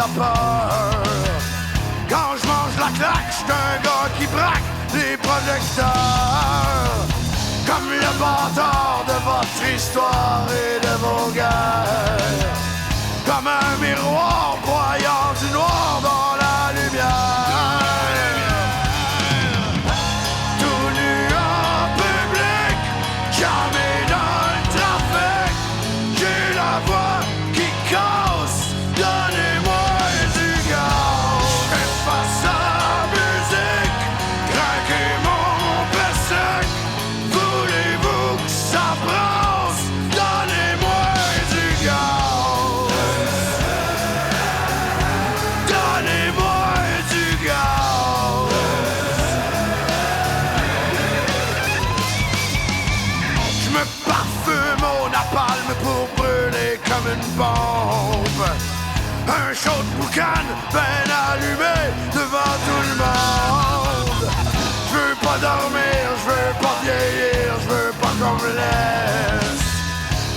la peur. Quand je mange la claque, j'suis un gars qui braque les projecteurs. Comme le bâtard de votre histoire et de vos guerres. Comme un miroir broyant du noir dans la lumière. Tout nu en public, jamais dans le trafic. J'ai la voix qui casse, donnez-moi du gaz. J'fais face à la musique, craquez mon pec. Voulez-vous que ça brasse, donnez-moi du gaz. Donnez-moi du gaz. Je me parfume au napalm pour brûler comme une bombe. Un chaud de boucan ben allumé devant tout le monde. Je veux pas dormir, je veux pas vieillir, je veux pas qu'on me laisse.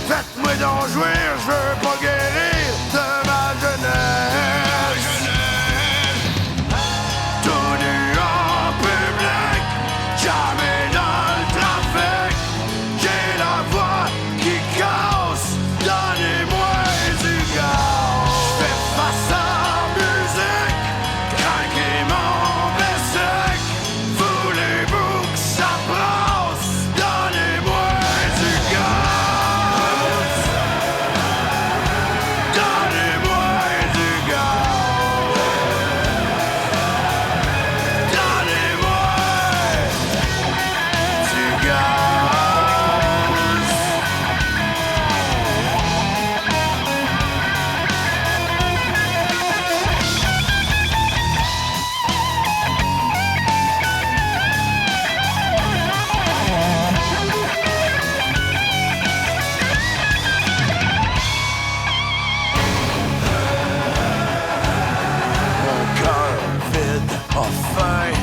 Faites-moi donc jouir, je veux pas guérir de ma jeunesse. Tout nu en public, jamais dans le trafic. J'ai la voix qui casse, donnez-moi du gaz. J'fais face à la musique, craquez mon pec. Voulez-vous que ça brasse, donnez-moi du gaz. Donnez-moi du gaz. Donnez-moi du gaz. Mon cœur vide a faim.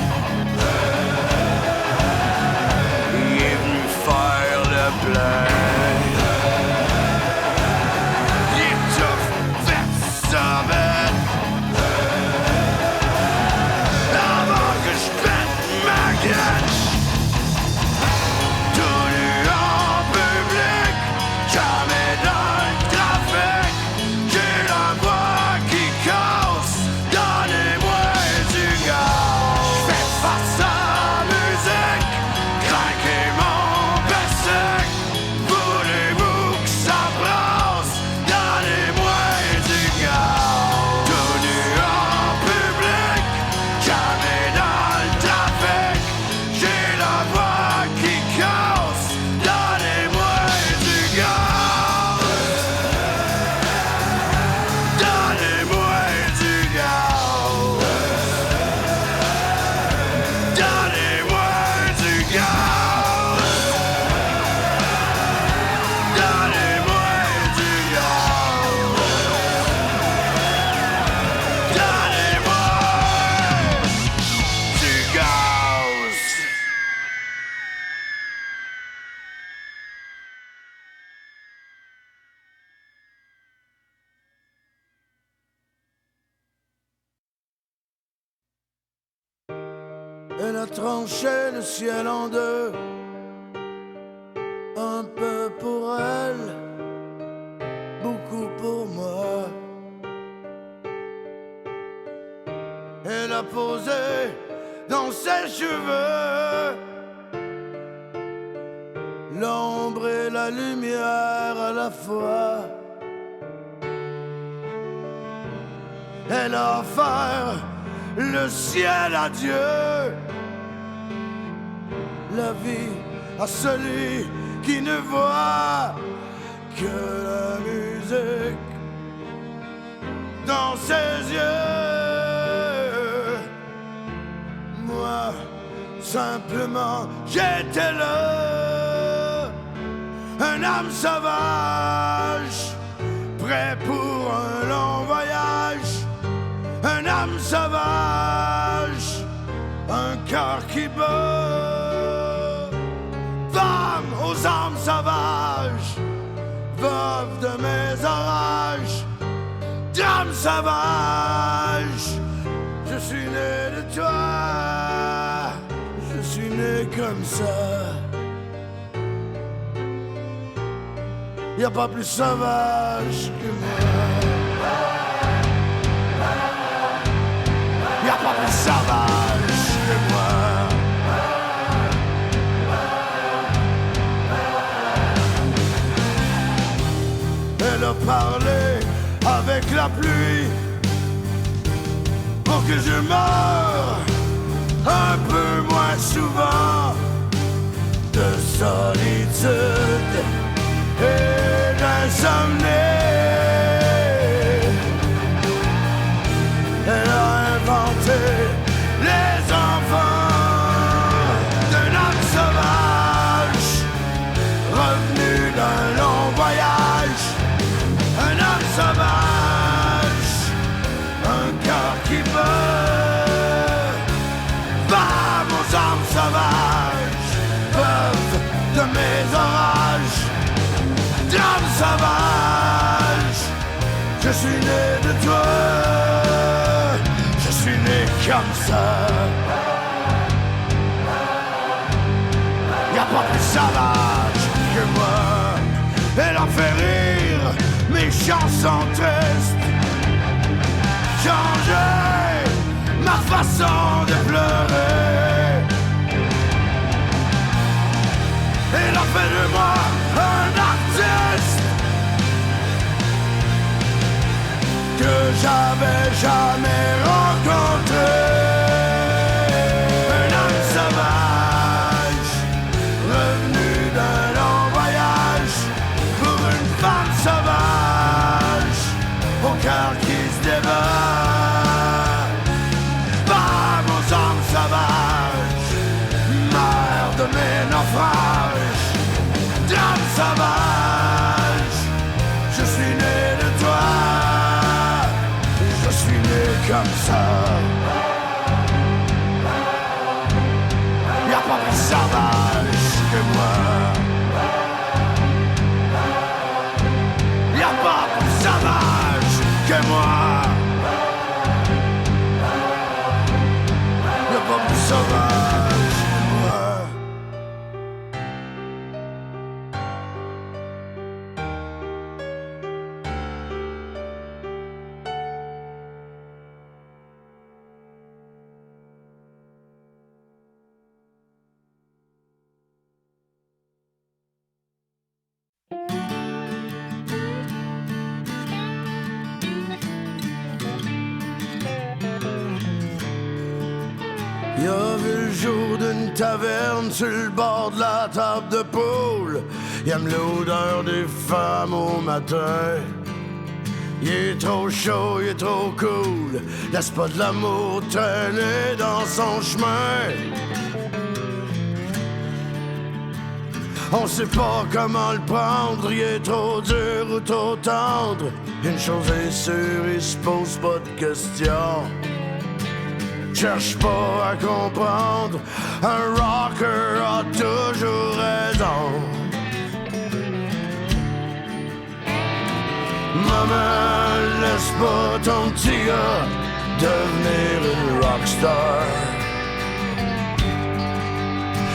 Il est venu faire le plein. Il étouffe, faites ça bête. Avant que je pète ma gueule. Tout nu en public, jamais dans le trafic. J'ai la voix qui casse, donnez-moi du gaz. J'fais face à la musique, craquez mon pec. Voulez-vous que ça brasse, donnez-moi du gaz. Tout nu en public, jamais dans le trafic. J'ai la voix qui casse, donnez-moi du gaz. Donnez-moi du gaz. Donnez-moi du gaz. Donnez-moi du gaz. Donnez-moi du gaz. Elle a tranché le ciel en deux, un peu pour elle, beaucoup pour moi. Elle a posé dans ses cheveux l'ombre et la lumière à la fois. Elle a offert le ciel à Dieu, la vie à celui qui ne voit que la musique dans ses yeux. Moi, simplement, j'étais là, un âme sauvage, prêt pour un long voyage. Un âme sauvage, un cœur qui bat. Femme aux âmes sauvages, veuve de mes orages, drame sauvage. Je suis né de toi, je suis né comme ça. Y'a pas plus sauvage que moi. Y'a pas plus sauvage que moi. Elle a parlé avec la pluie pour que je meure un peu moins souvent de solitude et d'insomnie. Elle a inventé les enfants d'un homme sauvage revenu d'un long voyage. Un homme sauvage, un cœur qui bat. Vamos, âmes sauvages, veuve de mes orages. Drame sauvage, je suis né de toi, je suis né comme ça. Y'a pas plus sauvage que moi. Elle en fait rire mes chansons tristes. Changer ma façon de pleurer. Elle a fait de moi un artiste que j'avais jamais rencontré. Un homme sauvage revenu d'un long voyage pour une femme sauvage au cœur qui se débat. Vamos, âmes sauvages, mère de mes naufrages. Drame sauvage, je suis né de toi, je suis né comme ça. Y'a pas plus sauvage que moi. Y'a pas plus sauvage que moi. Y'a pas plus sauvage que moi. Il a vu le jour d'une taverne sur le bord de la table de poule. Il aime l'odeur des femmes au matin. Il est trop chaud, il est trop cool. Laisse pas de l'amour traîner dans son chemin. On sait pas comment le prendre, il est trop dur ou trop tendre. Une chose est sûre, il se pose pas de questions. Cherche pas à comprendre, un rocker a toujours raison. Maman, laisse pas ton petit gars devenir une rockstar.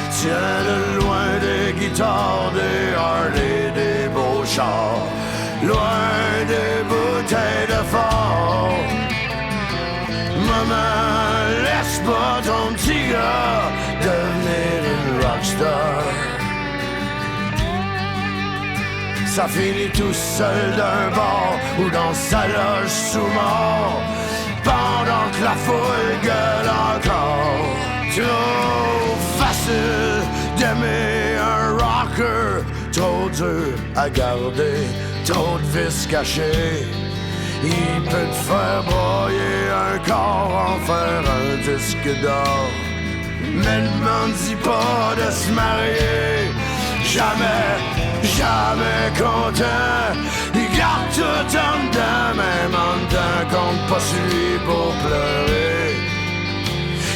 Tiens-le loin des guitares, des Harley, des beaux chars, loin des bouteilles de fort. Maman, laisse pas ton petit gars devenir une rockstar. Ça finit tout seul d'un bar ou dans sa loge sous mort, pendant que la foule gueule encore. Trop facile d'aimer un rocker, trop dur à garder, trop de vices cachés. Il peut te faire broyer un corps, en faire un disque d'or. Mais ne m'en dis pas de se marier, jamais, jamais content. Il garde tout en dedans, même en dedans, compte pas sur lui pour pleurer.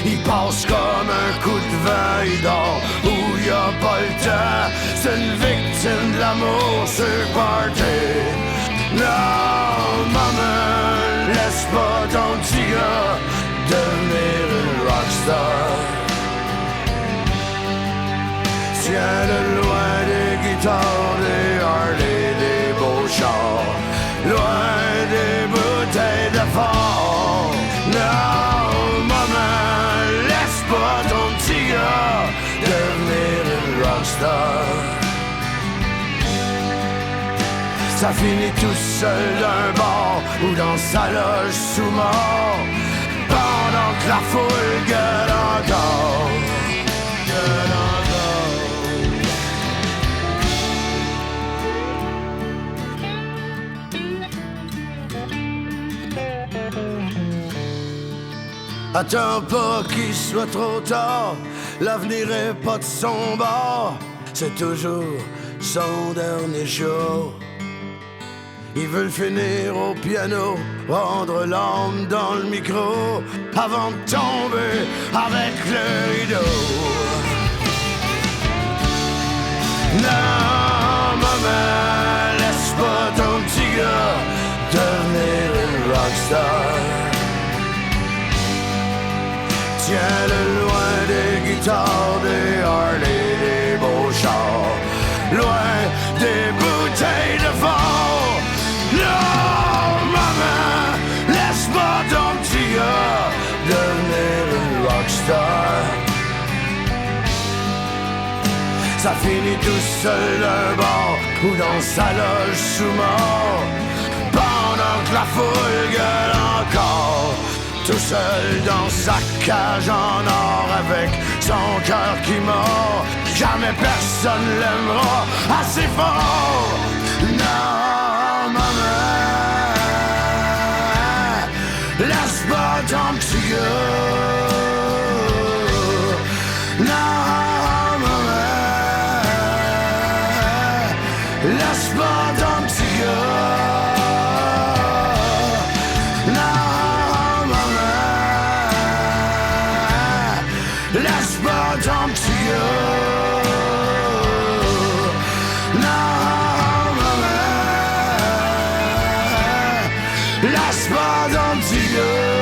Il passe comme un coup de vent, il dort où y a pas le temps. C'est une victime de l'amour sur party. Non, maman, pas ton petit gars devenir une rockstar. Tiens de loin des guitares, des Harley, des beaux chars, loin des bouteilles de fort. Non, maman, laisse pas ton petit gars devenir une rockstar. Ça finit tout seul d'un bar ou dans sa loge sous mort, pendant que la foule gueule encore, gueule encore. Attends pas qu'il soit trop tard, l'avenir est pas de son bord, c'est toujours son dernier show. Ils veulent finir au piano, rendre l'âme dans le micro, avant de tomber avec le rideau. Non, maman, laisse pas ton petit gars devenir une rockstar. Tiens-le loin des guitares, des Harley, des beaux chars, loin des bouteilles de fort. Non, maman, laisse pas ton petit gars devenir une rockstar. Ça finit tout seul d'un bar ou dans sa loge sous mort, pendant que la foule gueule encore, tout seul dans sa cage en or avec son cœur qui mord. Jamais personne l'aimera assez fort. Non, maman, laisse pas ton petit gars. Non, maman, laisse pas ton petit gars. Non, maman, laisse pas ton petit gars. Non, laisse pas ton petit gars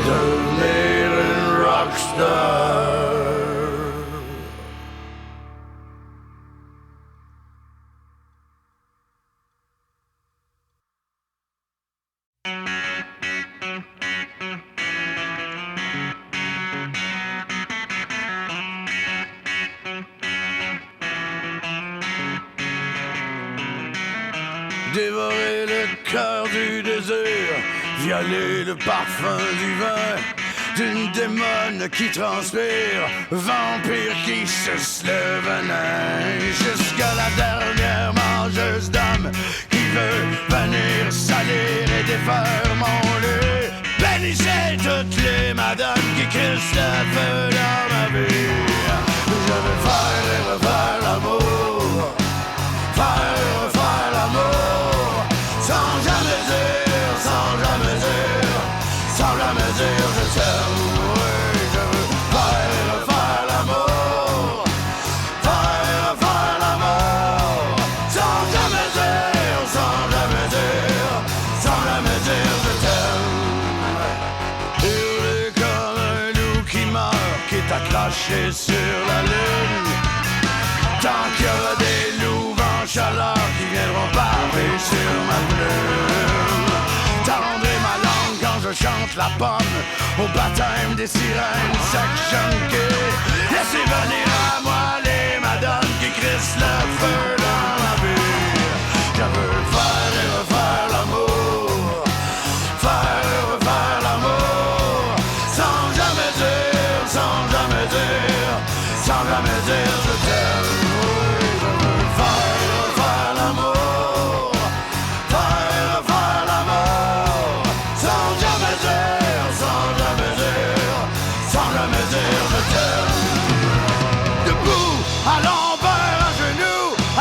devenir une rockstar. Dévorer le cœur du désir, violer le parfum du vin, d'une démone qui transpire, vampire qui suce le venin, jusqu'à la dernière mangeuse d'hommes qui veut venir salir et défaire mon lit. Bénissez toutes les madames qui crissent le feu dans ma vie. Je veux faire et refaire l'amour, faire et refaire l'amour, sans jamais dire, sans jamais dire, sans jamais dire je t'aime. Oui, je veux faire et refaire l'amour, faire et refaire l'amour, sans jamais dire, sans jamais dire, sans jamais dire je t'aime. Hurler comme un loup qui meurt, qui est accroché sur la lune. Tant qu'il y aura des loups en chaleur qui viendront parler sur ma plume. Tendrez ma langue quand je chante la pomme au baptême des sirènes section K. Laissez venir à moi les madones qui crissent le feu dans ma vie. Je veux faire et refaire l'amour, faire et refaire l'amour, sans jamais dire, sans jamais dire, sans jamais dire je t'aime.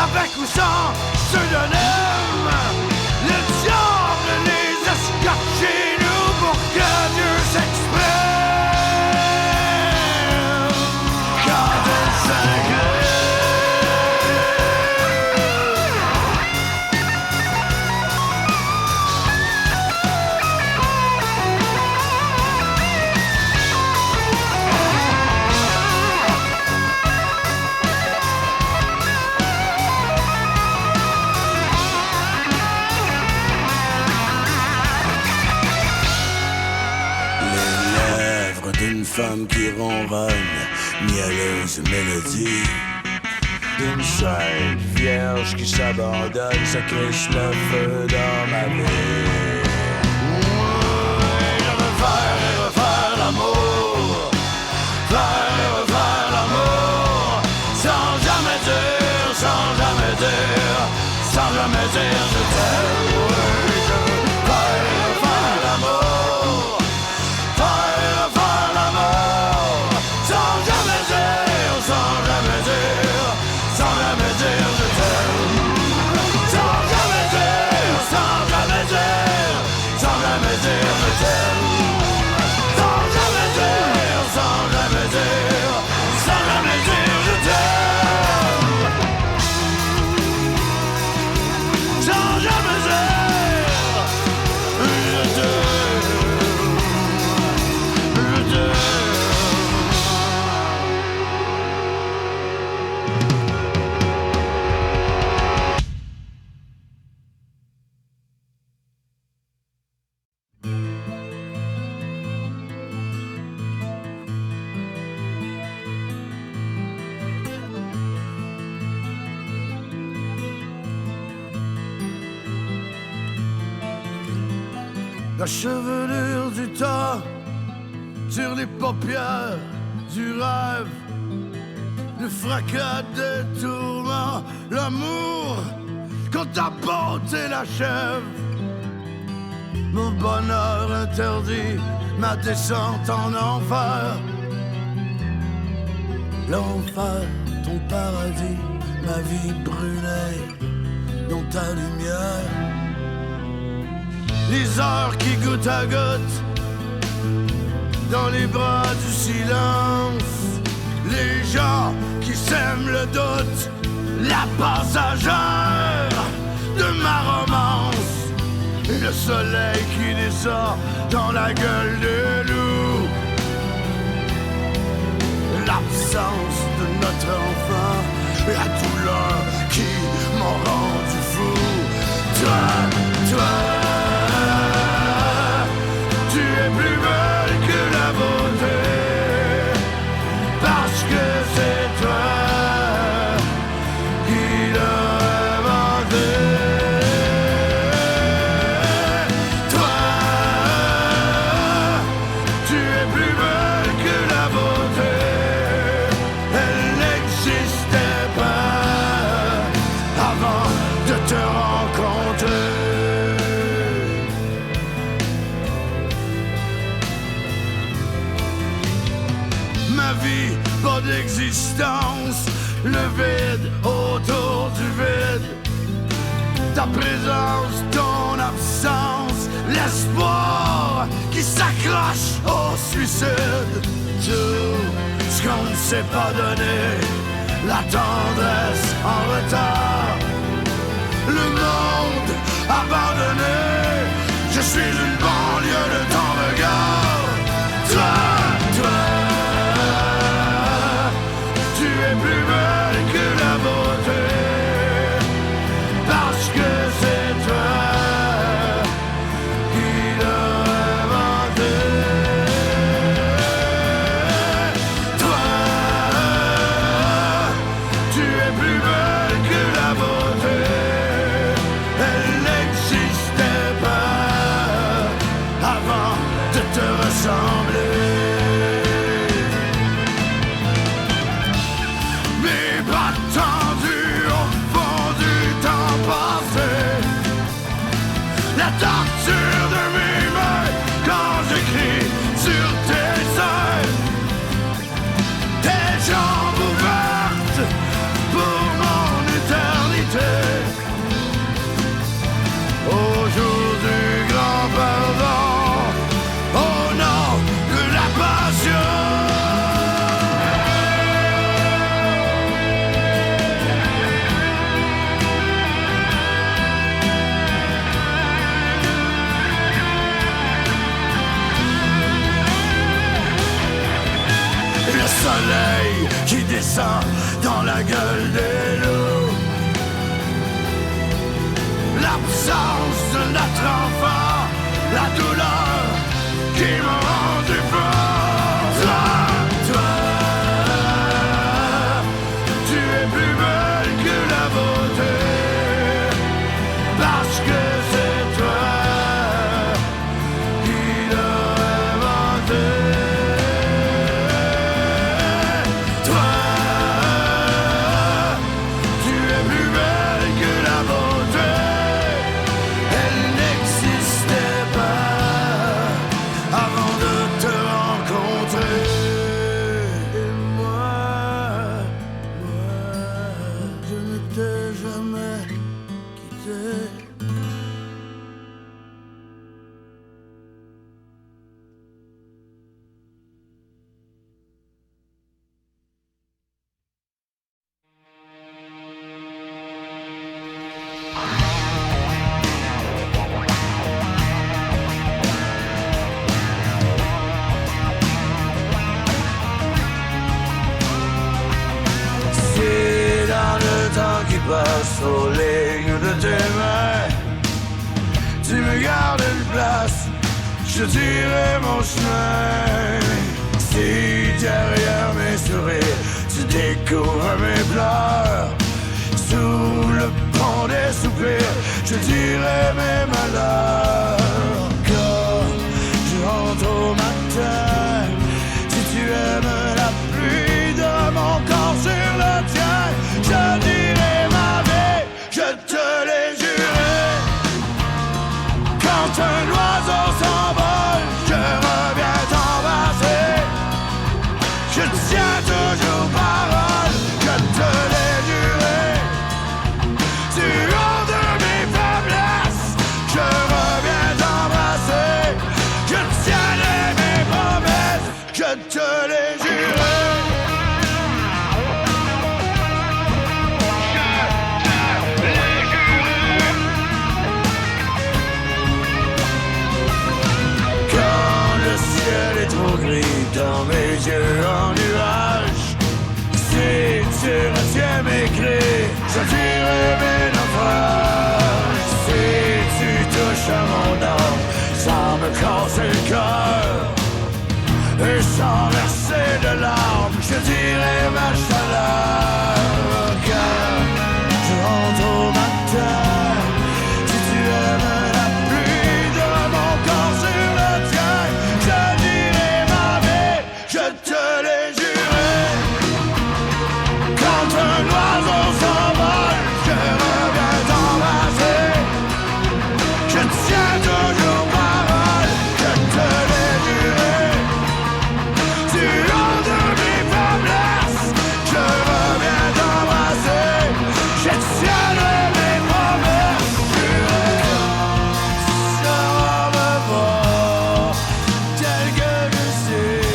Avec ou sans pseudonyme, le diable les escorte chez nous pour que Dieu s'exprime. Quand elle s'inquiète, les lèvres d'une femme qui ronronne, mielleuse mélodie. D'une scène vierge qui s'abandonne, se crisse le feu dans ma vie. Je veux faire et refaire l'amour, faire et refaire l'amour, sans jamais dire, sans jamais dire, sans jamais dire je t'aime. Oui, je veux faire et refaire l'amour, faire et refaire l'amour, sans jamais dire, sans jamais dire, sans jamais dire je t'aime. Sans jamais dire, sans jamais dire, sans jamais dire je t'aime. Sans jamais dire, sans jamais dire, sans jamais dire je t'aime. Sans jamais dire, je t'aime. Je t'aime. La chevelure du temps sur les paupières du rêve, le fracas des tourments, l'amour quand ta beauté l'achève. Mon bonheur interdit ma descente en enfer. L'enfer, ton paradis, ma vie brûlée dans ta lumière. Les heures qui goutte à goutte dans les bras du silence, les gens qui sèment le doute, la passagère de ma romance, et le soleil qui descend dans la gueule de loup, l'absence de notre enfant, la douleur qui m'ont rendu fou. Toi, tu es plus belle que la beauté, parce que c'est toi qui l'as inventé. Toi, tu es plus belle que la beauté, elle n'existait pas avant de te rencontrer. Ma vie, pas d'existence, le vide autour du vide, ta présence, ton absence, l'espoir qui s'accroche au suicide. Tout ce qu'on ne s'est pas donné, la tendresse en retard, le monde abandonné, je suis une banlieue de ton regard. Toi, tu es plus belle que la beauté, parce que c'est toi qui l'as inventé. Toi, tu es plus belle que la beauté, elle n'existait pas avant de te ressembler. Mes bras tendus au fond du temps passé, la torture de mes mains quand j'écris sur tes seins, tes jambes ouvertes pour mon éternité. Au jour du grand pardon, au nom de la passion. Le soleil qui descend dans la gueule des loups, l'absence de notre enfant, la douleur qui me rend aux lignes de tes mains. Tu me gardes une place, je dirai mon chemin. Si derrière mes sourires, tu découvres mes pleurs, sous le pont des soupirs, je dirai mes malheurs. Quand je rentre au matin, si tu aimes la pluie de mon corps sur le tien, je dirai ma vie, je te l'ai juré. Quand un oiseau s'envole, je reviens t'embrasser. Je tiens toujours parole, je te l'ai juré. Tu haut de mes faiblesses, je reviens t'embrasser. Je tiendrai mes promesses, je te l'ai juré. Dans mes yeux en nuage, si tu retiens mes cris, je dirai mes naufrages. Si tu touches à mon âme sans me casser le cœur et sans verser de larmes, je dirai ma chaleur. Car je rentre au matin, si tu aimes la pluie de mon corps sur le tien, je dirai ma vie, je te l'ai juré. Quand un oiseau s'envole, je reviens t'embrasser. Je tiens toujours parole, je te l'ai juré. Tu haut de mes faiblesses, je reviens t'embrasser. Je tiendrai mes promesses, juré. Tu seras me voir tel que je suis.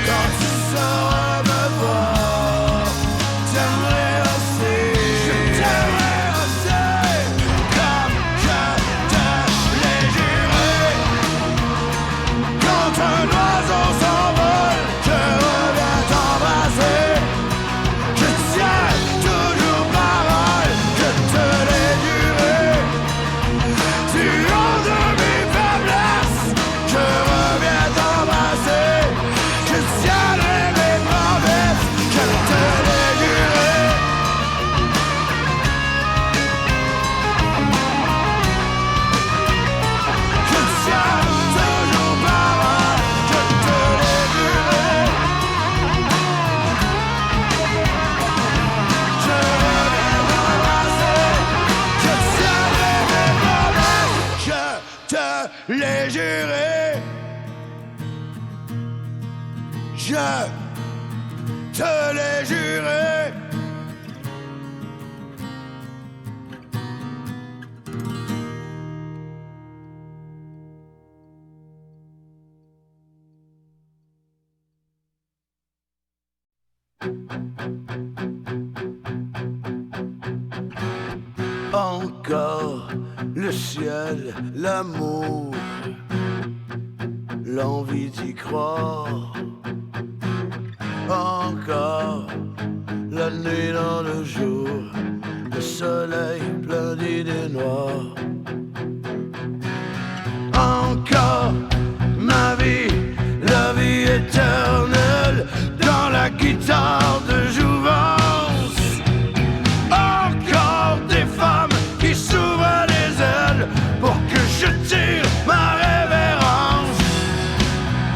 Quand tu sauras me voir, j'aimerais aussi. Je t'aimerais aussi, comme je te l'ai juré. Quand un oiseau s'envole, je reviens t'embrasser. Je tiens toujours parole, je te l'ai juré. Tu haut de mes faiblesses, je reviens t'embrasser. Je tiendrai mes promesses, je te l'ai juré. Je tiens toujours parole, je te l'ai juré. Je reviens t'embrasser, je tiendrai mes promesses, je te l'ai juré. Je te l'ai juré. Encore le ciel, l'amour, l'envie d'y croire. Encore la nuit dans le jour, le soleil plein d'idées noires. Encore ma vie, la vie éternelle dans la guitare de jouvence. Encore des femmes qui s'ouvrent les ailes pour que je tire ma révérence.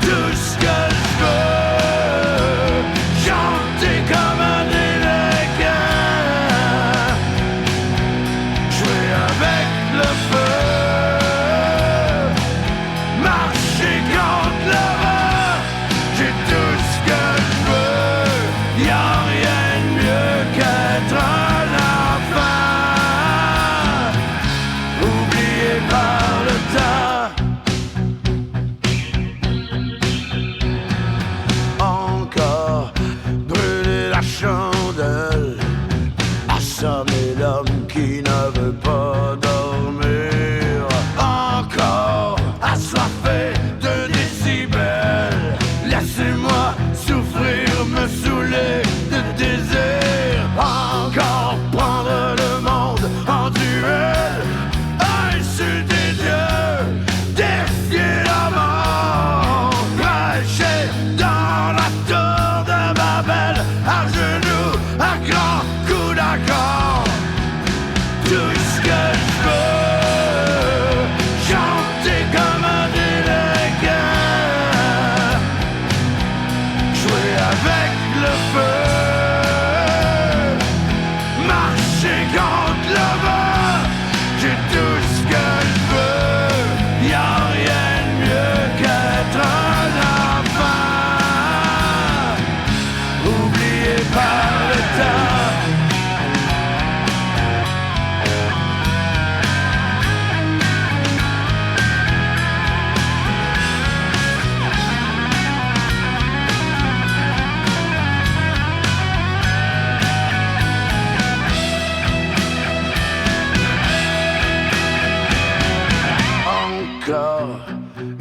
Tout ce que je veux, chanter comme un délégué, jouer avec le feu, marcher contre le vent. J'ai tout ce que je veux, y a rien de mieux qu'être un enfant, oublié par le temps. Encore brûler la chandelle, assommer l'homme qui ne veut pas dormir.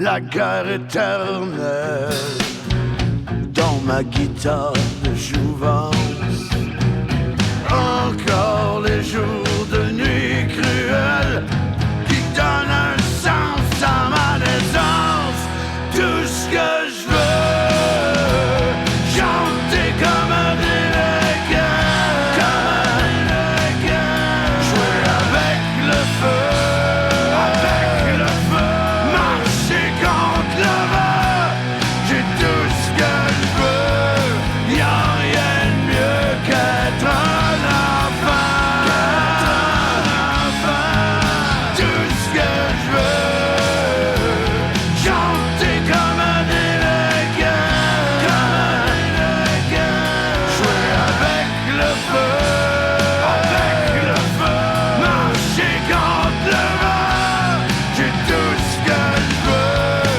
la guerre éternelle. Dans ma guitare de jouvence, encore les jours de nuit cruelle qui donnent un sens à ma naissance. Tout ce que je veux, chanter comme un délégué, jouer avec le feu, marcher contre le vent. J'ai tout ce que je veux, y'a rien de mieux qu'être un enfant. Tout ce que je veux, chanter comme un délégué, jouer avec le feu, marcher contre le vent. J'ai tout ce que je veux,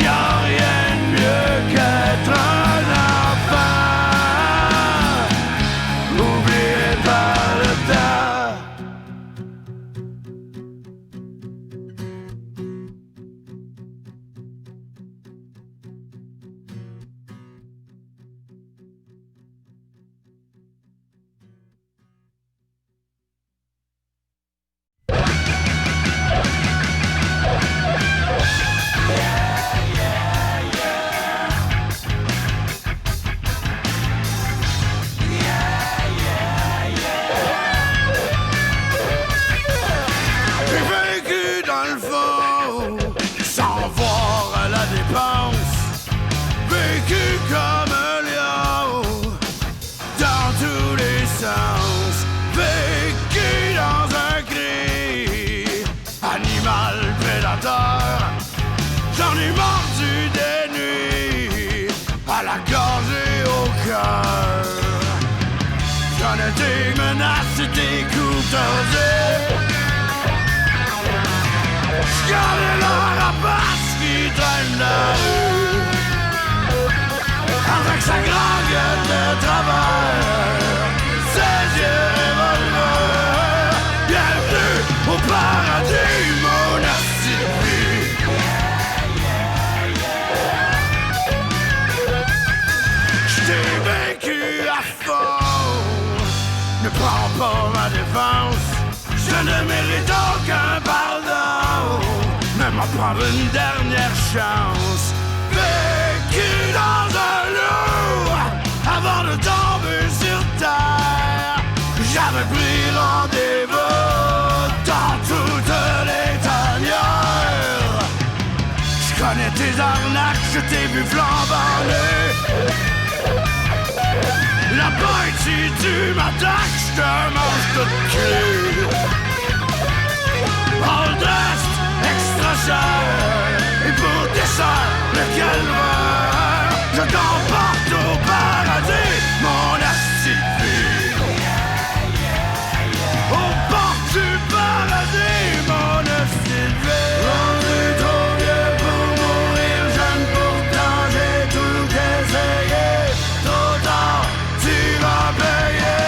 y'a rien de mieux qu'être un enfant, oublié par le temps. J'ai vécu dans le fond, sans voir à la dépense. Vécu comme un lion, dans tous les sens. Vécu dans un cri, animal prédateur. J'en ai mordu des nuits, à la gorge et au cœur. J'en ai des menaces et des coups tordus. J'gardais la rapace qui traîne la rue, avec sa grande gueule de travers, ses yeux revolvers. Bienvenue au paradis, mon assidu. J't'ai vécu à fond, ne prends pas ma défense. Je ne mérite aucun pardon, même à prendre une dernière chance. Vécu dans un loup, avant de tomber sur terre. J'avais pris rendez-vous dans toutes les tanières. Je connais tes arnaques, je t'ai vu flambant nu. Là-bas, si tu m'attaques, je te mange toute crue. All dressed, extra cher, et pour dessert, le calvaire. Je t'emporte au paradis, mon asti de vie. Au bord du paradis, mon asti de vie. Rendu trop vieux pour mourir jeune, pourtant j'ai tout essayé. Trop tard, tu vas payer.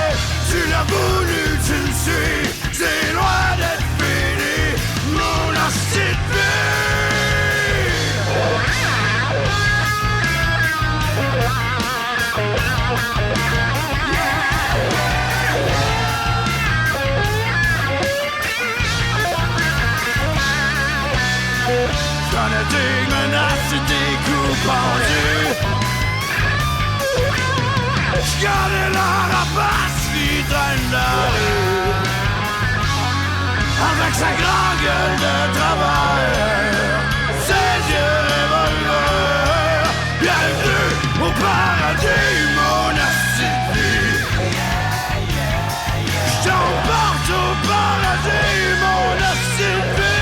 Tu l'as voulu, tu le suis. C'est loin d'être fini, mon asti de vie. J'en ai des menaces et des coups pendus. J'gardais la rapace qui traîne la rue, avec sa grande gueule de travers, ses yeux revolvers. Bienvenue au paradis, mon asti de vie. J't'emporte au paradis, mon asti de vie.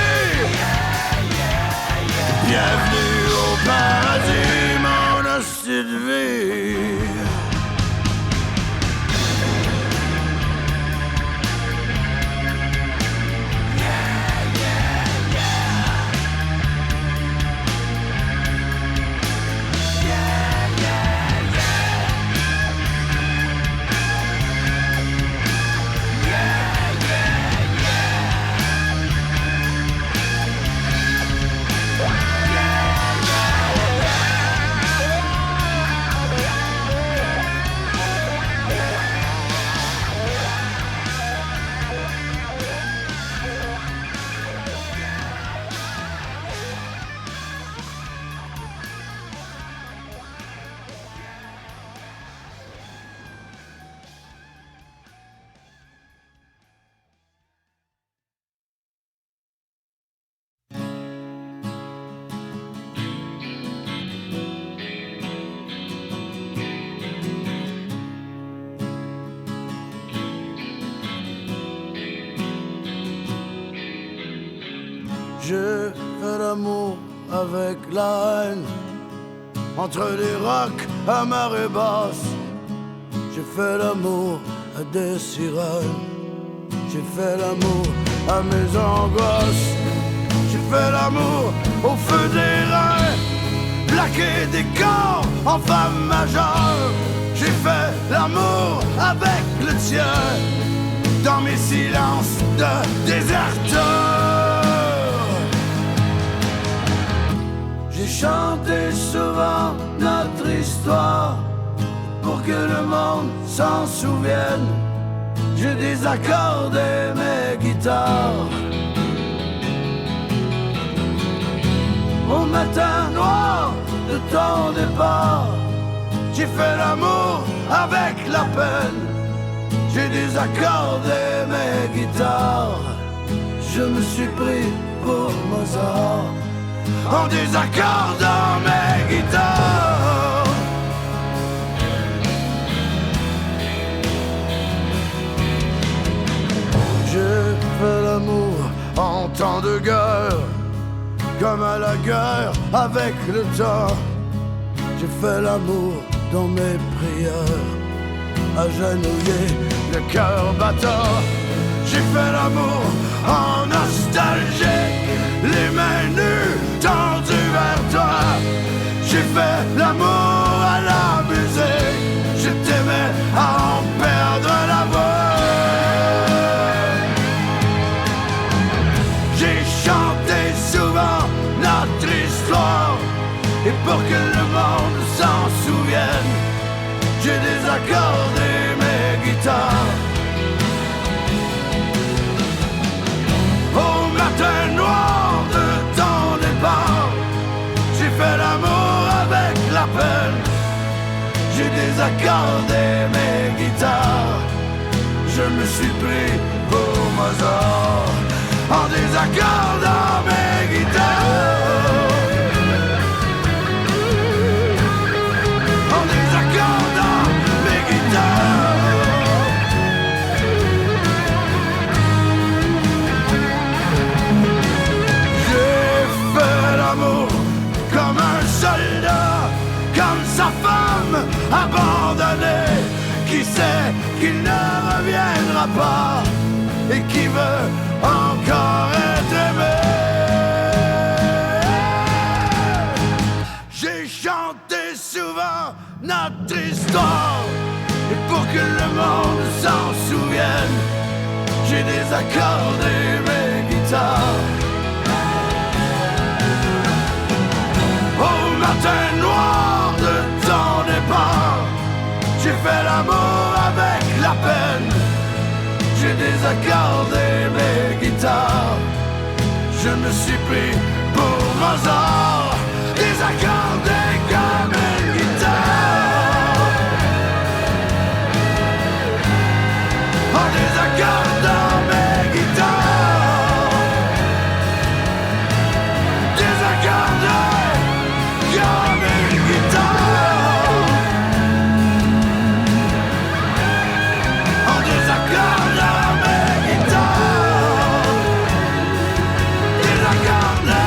Bienvenue au paradis, mon asti de vie. J'ai fait l'amour avec la haine, entre les rocs à marée basse. J'ai fait l'amour à des sirènes, j'ai fait l'amour à mes angoisses. J'ai fait l'amour au feu des reins, plaqué des corps en femme majeure. J'ai fait l'amour avec le tien, dans mes silences de déserteur. J'ai chanté souvent notre histoire pour que le monde s'en souvienne. J'ai désaccordé mes guitares au matin noir de ton départ. J'ai fait l'amour avec la peine, j'ai désaccordé mes guitares. Je me suis pris pour Mozart en désaccordant mes guitares. J'ai fait l'amour en temps de guerre, comme à la guerre avec le temps. J'ai fait l'amour dans mes prières, agenouillé, le cœur battant. J'ai fait l'amour en nostalgie, les mains nues tendues vers toi. J'ai fait l'amour à la musique, je t'aimais à en perdre la voix. J'ai chanté souvent notre histoire, et pour que le monde s'en souvienne, j'ai désaccordé mes guitares. Au matin noir de ton départ, j'ai fait l'amour avec la peine, j'ai désaccordé mes guitares. Je me suis pris pour Mozart en désaccordant mes guitares. En désaccordant mes guitares. J'ai fait l'amour comme un soldat, comme sa femme abandonnée, qui sait qu'il ne reviendra pas et qui veut encore être aimé. J'ai chanté souvent notre histoire, et pour que le monde s'en souvienne, j'ai désaccordé mes guitares. Au matin noir de ton départ, j'ai fait l'amour avec la peine, j'ai désaccordé mes guitares. Je me suis pris pour Mozart, désaccordé comme une guitare. En désaccordant mes guitares, désaccordé comme une guitare. En désaccordant mes guitares, désaccordé.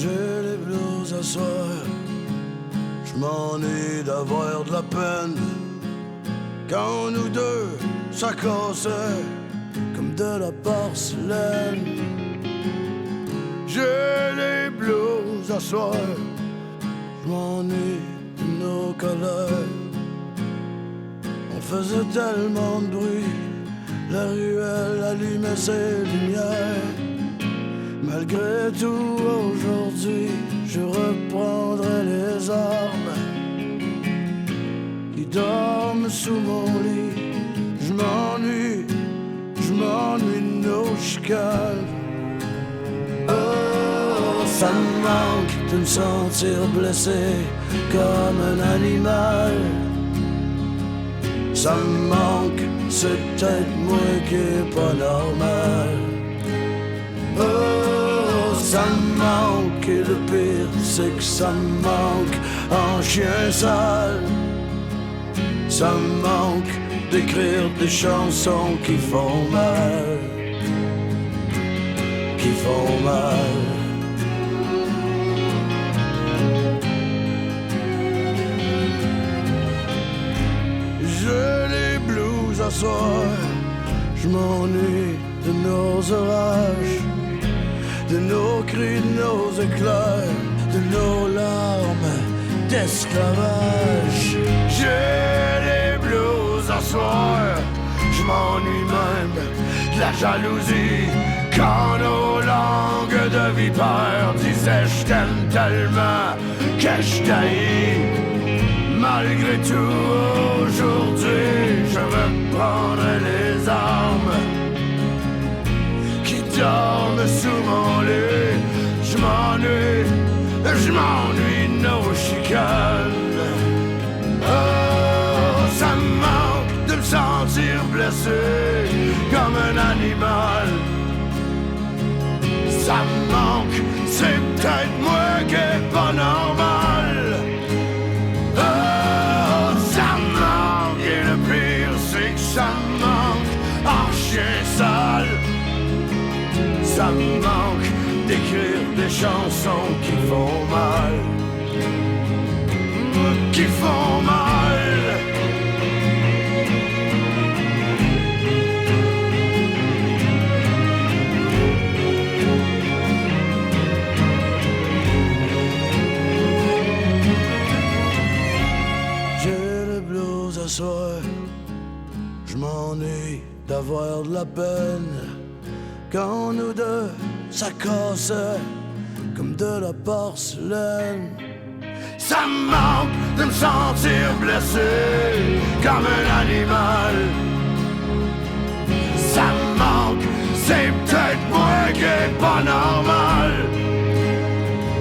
J'ai les blues à soir, je m'ennuie d'avoir de la peine. Quand nous deux, ça cassait comme de la porcelaine. J'ai les blues à soir, je m'ennuie de nos colères. On faisait tellement de bruit, la ruelle allumait ses lumières. Malgré tout, aujourd'hui, je reprendrai les armes qui dorment sous mon lit. Je m'ennuie de nos chicanes. Oh, ça me manque de me sentir blessé comme un animal. Ça me manque c'est peut-être moi qui est pas normal. Oh, ça me manque, et le pire c'est que ça me manque en chien sale. Ça me manque d'écrire des chansons qui font mal, qui font mal. J'ai les blues à soir, je m'ennuie de nos orages, de nos cris, de nos éclairs, de nos larmes d'esclavage. J'ai les blues à soir, je m'ennuie même de la jalousie, quand nos langues de vipères disaient je t'aime tellement que je t'haïs. Malgré tout, aujourd'hui, je veux prendre les armes qui dorment sous mon lit. Je m'ennuie de nos chicanes. Oh, ça me manque de me sentir blessé comme un animal. Ça me manque, c'est peut-être moi qui est pas normal. Oh, ça me manque, et le pire c'est que ça me manque en chien sale. Ça me manque d'écrire des chansons qui font mal, qui font mal. Je m'ennuie d'avoir de la peine quand nous deux ça cassait comme de la porcelaine. Ça me manque de me sentir blessé comme un animal. Ça me manque, c'est peut-être moi qui est pas normal.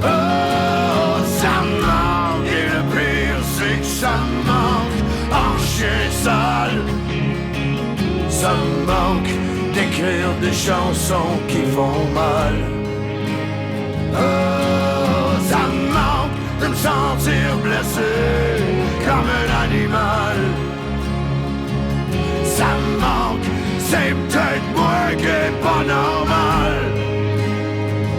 Oh, ça me manque, et le pire c'est que ça me manque en chien sale. Ça me manque d'écrire des chansons qui font mal. Oh, ça me manque de me sentir blessé comme un animal. Ça me manque, c'est peut-être moi qui est pas normal.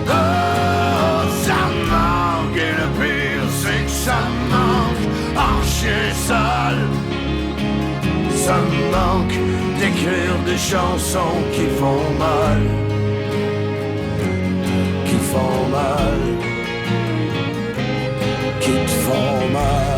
Oh, ça me manque, et le pire c'est que ça me manque en chien sale. Ça me manque d'écrire des chansons qui font mal, qui font mal, qui te font mal.